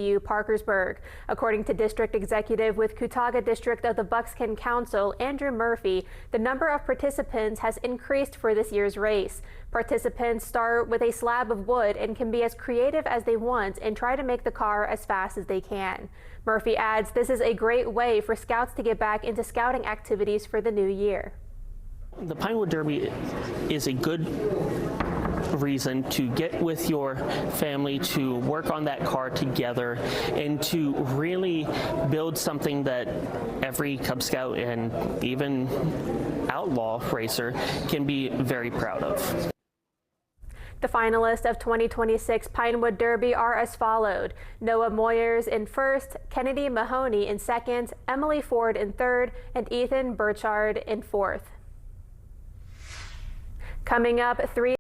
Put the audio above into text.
WVU Parkersburg. According to District Executive with Cutaga District of the Buckskin Council, Andrew Murphy, the number of participants has increased for this year's race. Participants start with a slab of wood and can be as creative as they want and try to make the car as fast as they can. Murphy adds this is a great way for scouts to get back into scouting activities for the new year. The Pinewood Derby is a good reason to get with your family, to work on that car together, and to really build something that every Cub Scout and even outlaw racer can be very proud of. The finalists of 2026 Pinewood Derby are as followed: Noah Moyers in first, Kennedy Mahoney in second, Emily Ford in third, and Ethan Burchard in fourth. Coming up,